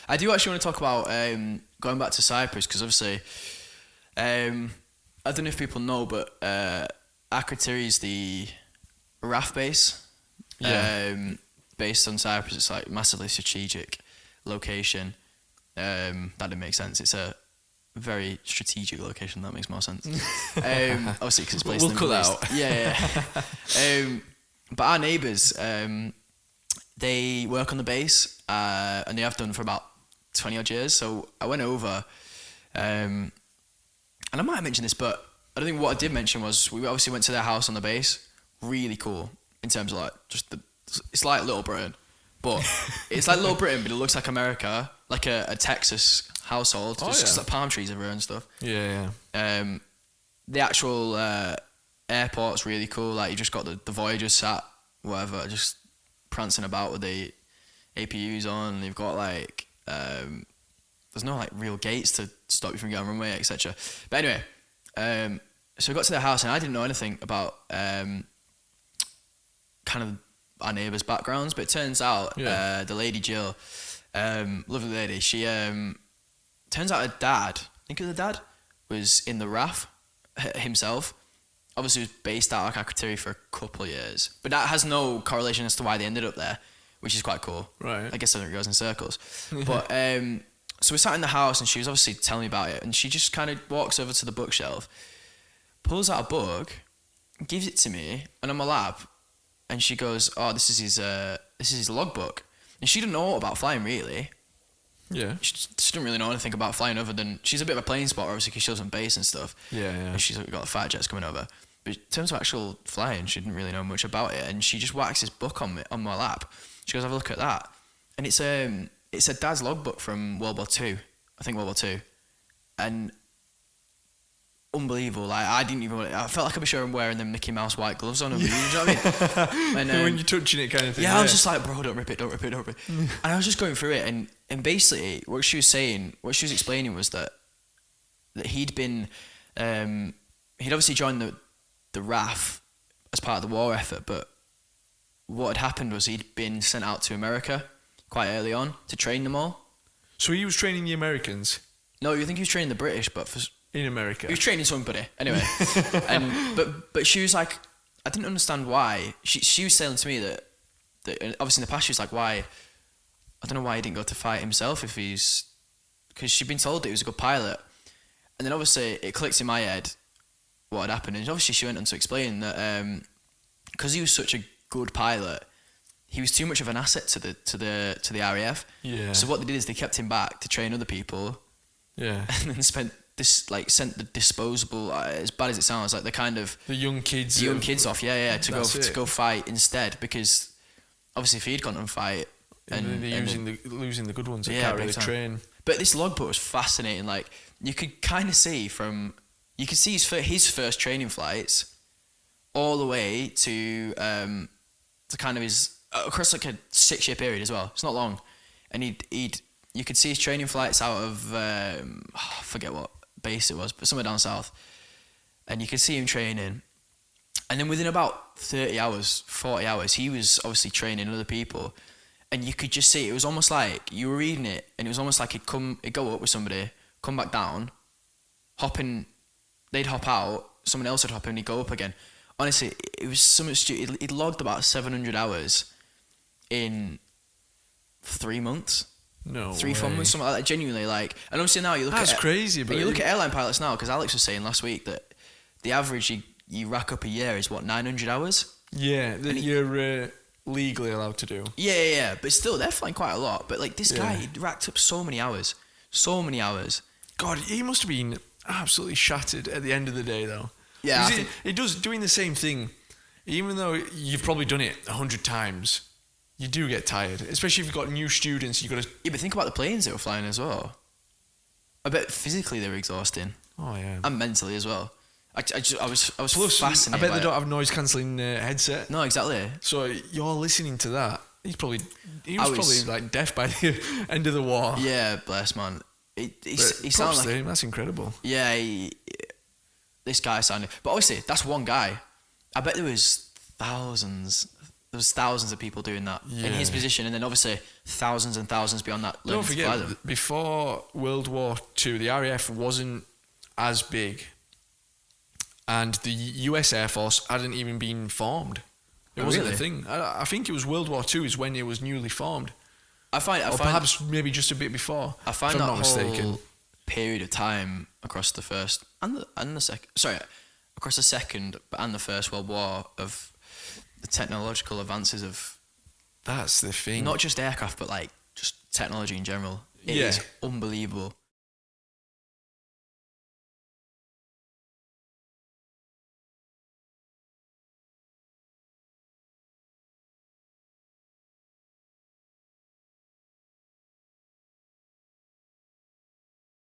I do actually want to talk about going back to Cyprus, because obviously, I don't know if people know, but Akrotiri is the RAF base. Yeah. Based on Cyprus, it's like massively strategic location. That didn't make sense. It's a very strategic location. That makes more sense. Obviously, because it's based in the Middle East. Yeah. But our neighbours, they work on the base, and they have done for about 20 odd years. So I went over, and I might have mentioned this, but I don't think what I did mention was we obviously went to their house on the base. Really cool in terms of like it's like Little Britain, but it's like Little Britain, but it looks like America, like a Texas household. Just like palm trees everywhere and stuff. Yeah. The actual airport's really cool. Like you just got the Voyagers sat, whatever, just prancing about with the APUs on. They've got like there's no like real gates to stop you from getting runway, etc. But anyway, so we got to their house and I didn't know anything about kind of our neighbours' backgrounds, but it turns out the lady Jill, lovely lady, she turns out her dad, I think it was the dad, was in the RAF himself. Obviously was based out of Akrotiri for a couple of years, but that has no correlation as to why they ended up there, which is quite cool. Right. I guess it goes in circles. But so we sat in the house and she was obviously telling me about it, and she just kind of walks over to the bookshelf, pulls out a book, gives it to me, and on my lap, and she goes, "Oh, this is his logbook." And she didn't know about flying really. Yeah. She didn't really know anything about flying other than she's a bit of a plane spotter, obviously, because she was on base and stuff. Yeah. And she's got the fighter jets coming over. But in terms of actual flying, she didn't really know much about it. And she just whacks this book on my lap. She goes, "Have a look at that." And it's a dad's logbook from World War II. I think World War II. And unbelievable. Like I felt like I was sure I'm wearing them Mickey Mouse white gloves on. You know what I mean? And when you're touching it kind of thing. Yeah, I was just like, "Bro, don't rip it. And I was just going through it, and basically what she was explaining was that he'd been, he'd obviously joined the RAF as part of the war effort, but what had happened was he'd been sent out to America quite early on to train them all. So he was training the Americans? No, you think he was training the British, but in America. He was training somebody, anyway. But she was like, I didn't understand why. She was saying to me that obviously in the past she was like, why? I don't know why he didn't go to fight himself because she'd been told that he was a good pilot. And then obviously it clicked in my head what had happened. And obviously she went on to explain that because he was such a good pilot, he was too much of an asset to the RAF. Yeah. So what they did is they kept him back to train other people. Yeah. And then sent the disposable, as bad as it sounds, like the young kids off, to go fight instead, because obviously if he'd gone and fight, and they're losing the good ones that can't really train. But this logbook was fascinating. Like you could kind of see his first training flights all the way to kind of his across like a 6-year period as well. It's not long, and you could see his training flights out of I forget what base it was, but somewhere down south, and you could see him training, and then within about 40 hours he was obviously training other people, and you could just see it was almost like you were reading it, and it was almost like he'd go up with somebody, come back down, they'd hop out, someone else would hop in, he'd go up again. Honestly, it was so much stupid. He'd logged about 700 hours in 3 months. No 3-4 months, something like that. Genuinely, like, and obviously now you look that's crazy. But you look at airline pilots now, because Alex was saying last week that the average you rack up a year is what, 900 hours. Yeah, that you're legally allowed to do. Yeah. But still, they're flying quite a lot. But like this guy, he racked up so many hours. God, he must have been absolutely shattered at the end of the day, though. Yeah, it does doing the same thing, even though you've probably done it 100 times. You do get tired, especially if you've got new students. You got to. Yeah, but think about the planes they were flying as well. I bet physically they were exhausting. Oh yeah. And mentally as well. I was Plus, fascinated. I bet they don't have noise cancelling headset. No, exactly. So you're listening to that. He was probably like deaf by the end of the war. Yeah, bless man. He sounded like him. That's incredible. Yeah, this guy sounded. But obviously, that's one guy. I bet there was thousands was thousands of people doing that in his position, and then obviously thousands and thousands beyond that. Don't forget, before World War II, the RAF wasn't as big, and the US Air Force hadn't even been formed. It wasn't a thing. I think it was World War II is when it was newly formed. Perhaps maybe just a bit before. I find that whole period of time across the first and the second. Sorry, across the second and the First World War of the technological advances of. That's the thing. Not just aircraft, but like just technology in general. It is unbelievable.